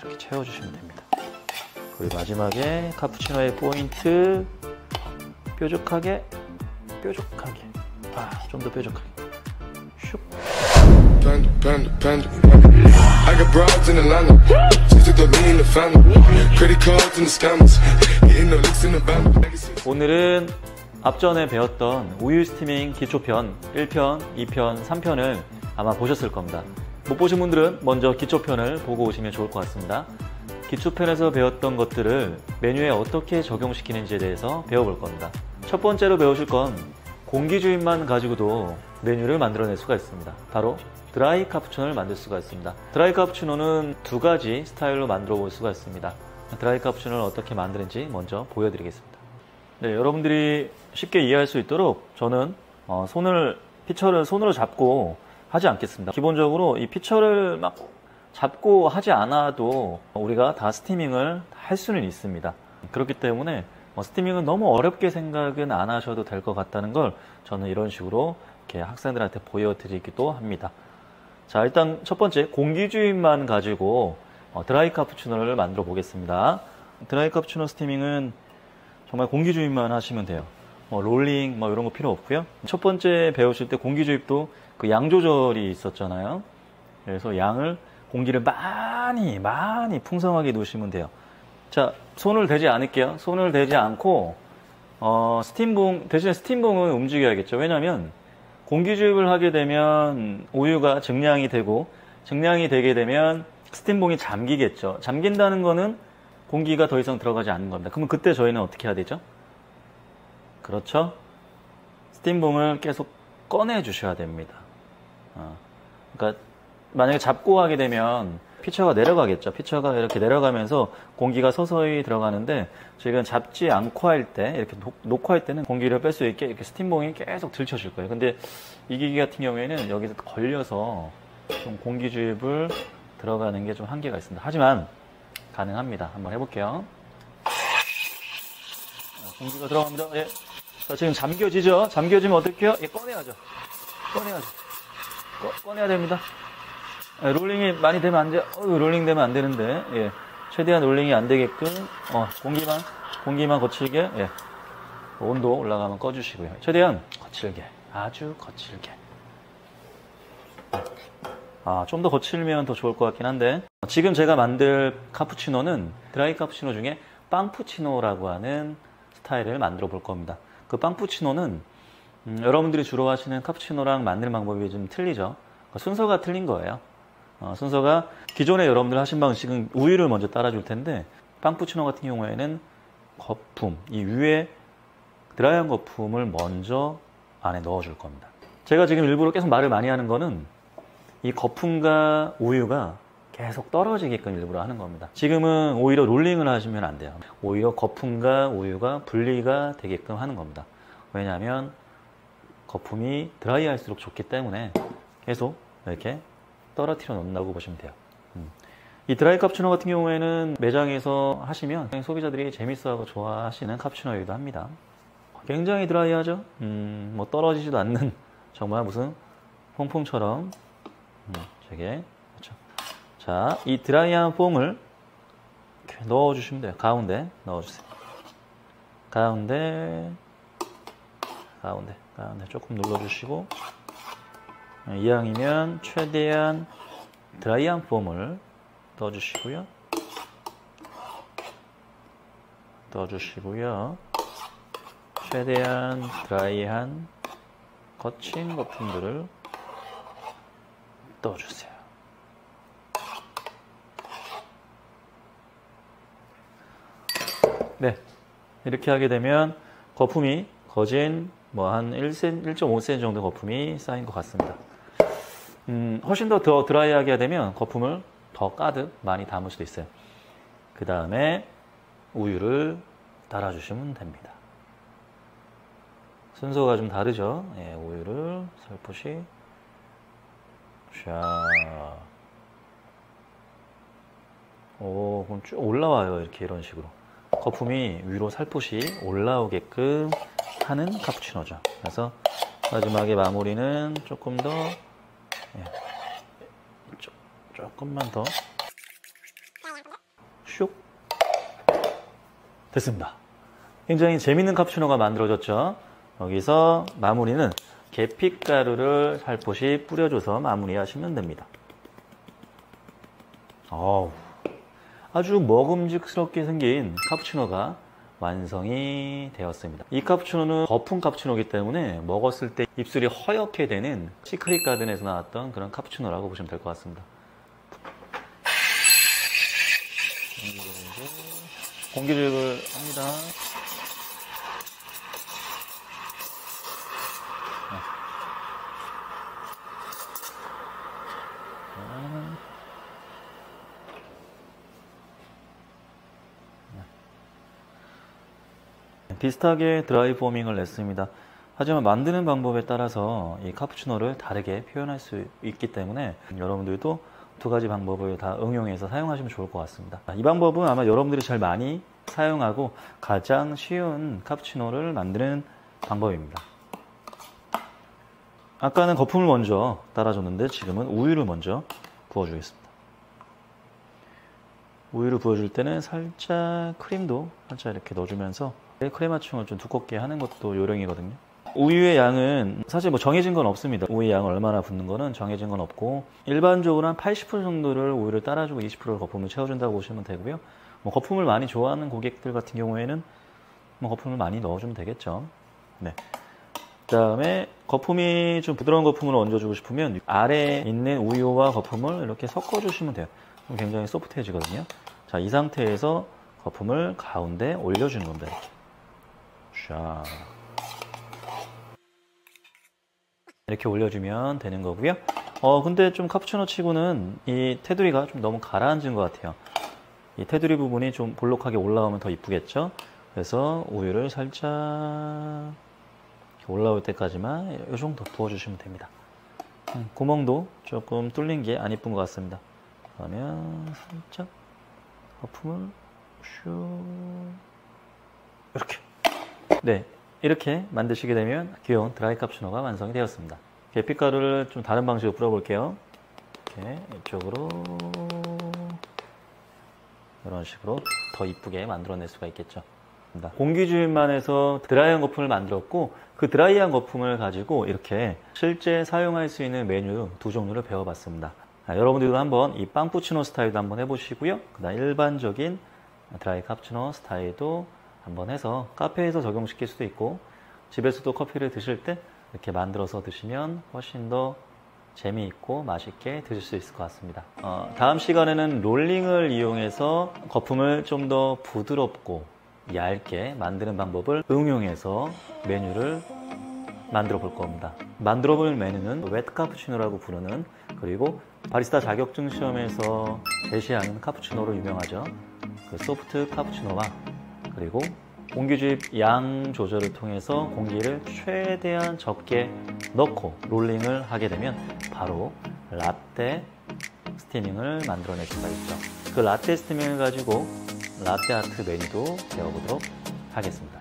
이렇게 채워주시면 됩니다. 그리고 마지막에 카푸치노의 포인트, 뾰족하게 좀 더 뾰족하게 슉. I got broads in Atlanta. Just to throw me in the family. Credit cards and the scammers. Getting no licks in the band. 오늘은 앞전에 배웠던 우유 스티밍 기초편 1편, 2편, 3편을 아마 보셨을 겁니다. 못 보신 분들은 먼저 기초편을 보고 오시면 좋을 것 같습니다. 기초편에서 배웠던 것들을 메뉴에 어떻게 적용시키는지에 대해서 배워볼 겁니다. 첫 번째로 배우실 건 공기주입만 가지고도 메뉴를 만들어낼 수가 있습니다. 바로 드라이 카푸치노를 만들 수가 있습니다. 드라이 카푸치노는 두 가지 스타일로 만들어 볼 수가 있습니다. 드라이 카푸치노를 어떻게 만드는지 먼저 보여드리겠습니다. 네, 여러분들이 쉽게 이해할 수 있도록 저는 피처를 손으로 잡고 하지 않겠습니다. 기본적으로 이 피처를 막 잡고 하지 않아도 우리가 다 스티밍을 할 수는 있습니다. 그렇기 때문에 스티밍은 너무 어렵게 생각은 안 하셔도 될 것 같다는 걸 저는 이런 식으로 이렇게 학생들한테 보여드리기도 합니다. 자, 일단 첫 번째 공기주입만 가지고 드라이 카푸치노를 만들어 보겠습니다. 드라이 카푸치노 스티밍은 정말 공기주입만 하시면 돼요. 롤링 이런 거 필요 없고요. 첫 번째 배우실 때 공기주입도 그 양 조절이 있었잖아요. 그래서 공기를 많이 풍성하게 놓으시면 돼요. 자, 손을 대지 않을게요. 손을 대지 않고 대신에 스팀봉은 움직여야겠죠. 왜냐하면 공기주입을 하게 되면 우유가 증량이 되고, 증량이 되게 되면 스팀봉이 잠기겠죠. 잠긴다는 거는 공기가 더 이상 들어가지 않는 겁니다. 그러면 그때 저희는 어떻게 해야 되죠? 그렇죠? 스팀봉을 계속 꺼내 주셔야 됩니다. 그러니까 만약에 잡고 하게 되면 피처가 내려가겠죠. 피처가 이렇게 내려가면서 공기가 서서히 들어가는데, 지금 잡지 않고 할 때, 이렇게 놓고 할 때는 공기를 뺄 수 있게 이렇게 스팀봉이 계속 들쳐줄 거예요. 근데 이 기기 같은 경우에는 여기서 걸려서 좀 공기주입을 들어가는 게 좀 한계가 있습니다. 하지만 가능합니다. 한번 해볼게요. 공기가 들어갑니다. 예. 자, 지금 잠겨지죠? 잠겨지면 어떻게 해요? 예, 꺼내야죠. 꺼내야 됩니다. 롤링이 많이 되면 안 돼. 롤링 되면 안 되는데, 예. 최대한 롤링이 안 되게끔, 공기만 거칠게, 예. 온도 올라가면 꺼주시고요. 최대한 거칠게, 아주 거칠게. 좀 더 거칠면 더 좋을 것 같긴 한데, 지금 제가 만들 카푸치노는 드라이 카푸치노 중에 빵푸치노라고 하는 스타일을 만들어 볼 겁니다. 그 빵푸치노는, 여러분들이 주로 하시는 카푸치노랑 만드는 방법이 좀 틀리죠. 순서가 틀린 거예요. 순서가 기존에 여러분들 하신 방식은 우유를 먼저 따라줄 텐데, 빵푸치노 같은 경우에는 거품, 이 위에 드라이한 거품을 먼저 안에 넣어줄 겁니다. 제가 지금 일부러 계속 말을 많이 하는 거는 이 거품과 우유가 계속 떨어지게끔 일부러 하는 겁니다. 지금은 오히려 롤링을 하시면 안 돼요. 오히려 거품과 우유가 분리가 되게끔 하는 겁니다. 왜냐하면 거품이 드라이할수록 좋기 때문에 계속 이렇게 떨어뜨려 놓는다고 보시면 돼요. 이 드라이 카푸치노 같은 경우에는 매장에서 하시면 소비자들이 재밌어하고 좋아하시는 카푸치노이기도 합니다. 굉장히 드라이하죠? 떨어지지도 않는 정말 무슨 퐁퐁처럼 되게 그렇죠. 자, 이 드라이한 폼을 이렇게 넣어주시면 돼요. 가운데 넣어주세요. 가운데 조금 눌러주시고, 이왕이면 최대한 드라이한 폼을 넣어주시고요. 최대한 드라이한 거친 거품들을 넣어주세요. 네, 이렇게 하게 되면 거품이 거진 한 1.5cm 정도 거품이 쌓인 것 같습니다. 훨씬 더 드라이하게 되면 거품을 더 가득 많이 담을 수도 있어요. 그 다음에 우유를 따라주시면 됩니다. 순서가 좀 다르죠? 예, 우유를 살포시. 자, 그럼 쭉 올라와요. 이런 식으로. 거품이 위로 살포시 올라오게끔 하는 카푸치노죠. 그래서 마지막에 마무리는 조금 더, 조금만 더 슉. 됐습니다. 굉장히 재밌는 카푸치노가 만들어졌죠. 여기서 마무리는 계피가루를 살포시 뿌려줘서 마무리하시면 됩니다. 아주 먹음직스럽게 생긴 카푸치노가 완성이 되었습니다. 이 카푸치노는 거품 카푸치노이기 때문에 먹었을 때 입술이 허옇게 되는 시크릿 가든에서 나왔던 그런 카푸치노라고 보시면 될 것 같습니다. 공기주입을 합니다. 비슷하게 드라이 포밍을 냈습니다. 하지만 만드는 방법에 따라서 이 카푸치노를 다르게 표현할 수 있기 때문에 여러분들도 두 가지 방법을 다 응용해서 사용하시면 좋을 것 같습니다. 이 방법은 아마 여러분들이 제일 많이 사용하고 가장 쉬운 카푸치노를 만드는 방법입니다. 아까는 거품을 먼저 따라줬는데 지금은 우유를 먼저 부어주겠습니다. 우유를 부어줄 때는 살짝 크림도 살짝 이렇게 넣어주면서 크레마충을 좀 두껍게 하는 것도 요령이거든요. 우유의 양은 사실 뭐 정해진 건 없습니다. 우유의 양을 얼마나 붓는 거는 정해진 건 없고 일반적으로 한 80% 정도를 우유를 따라주고 20%를 거품을 채워준다고 보시면 되고요. 뭐 거품을 많이 좋아하는 고객들 같은 경우에는 뭐 거품을 많이 넣어주면 되겠죠. 네. 그 다음에 거품이 좀 부드러운 거품을 얹어주고 싶으면 아래에 있는 우유와 거품을 이렇게 섞어주시면 돼요. 그럼 굉장히 소프트해지거든요. 자, 이 상태에서 거품을 가운데 올려주는 겁니다. 이렇게. 샤. 이렇게 올려주면 되는 거고요. 근데 좀 카푸치노 치고는 이 테두리가 좀 너무 가라앉은 것 같아요. 이 테두리 부분이 좀 볼록하게 올라오면 더 이쁘겠죠. 그래서 우유를 살짝 올라올 때까지만 이 정도 부어주시면 됩니다. 구멍도 조금 뚫린 게 안 이쁜 것 같습니다. 그러면 살짝 거품을 슉 이렇게. 네, 이렇게 만드시게 되면 귀여운 드라이 카푸치노가 완성이 되었습니다. 계피가루를 좀 다른 방식으로 뿌려볼게요. 이렇게 이쪽으로 이런 식으로 더 이쁘게 만들어낼 수가 있겠죠. 공기주입만 해서 드라이한 거품을 만들었고 그 드라이한 거품을 가지고 이렇게 실제 사용할 수 있는 메뉴 두 종류를 배워봤습니다. 여러분들도 한번 이 빵푸치노 스타일도 한번 해보시고요. 그다음 일반적인 드라이 카푸치노 스타일도 한번 해서 카페에서 적용시킬 수도 있고 집에서도 커피를 드실 때 이렇게 만들어서 드시면 훨씬 더 재미있고 맛있게 드실 수 있을 것 같습니다. 다음 시간에는 롤링을 이용해서 거품을 좀 더 부드럽고 얇게 만드는 방법을 응용해서 메뉴를 만들어 볼 겁니다. 만들어 볼 메뉴는 웻 카푸치노라고 부르는, 그리고 바리스타 자격증 시험에서 제시하는 카푸치노로 유명하죠. 그 소프트 카푸치노와 그리고 공기주입 양 조절을 통해서 공기를 최대한 적게 넣고 롤링을 하게 되면 바로 라떼 스티밍을 만들어낼 수가 있죠. 그 라떼 스티밍을 가지고 라떼 아트 메뉴도 배워보도록 하겠습니다.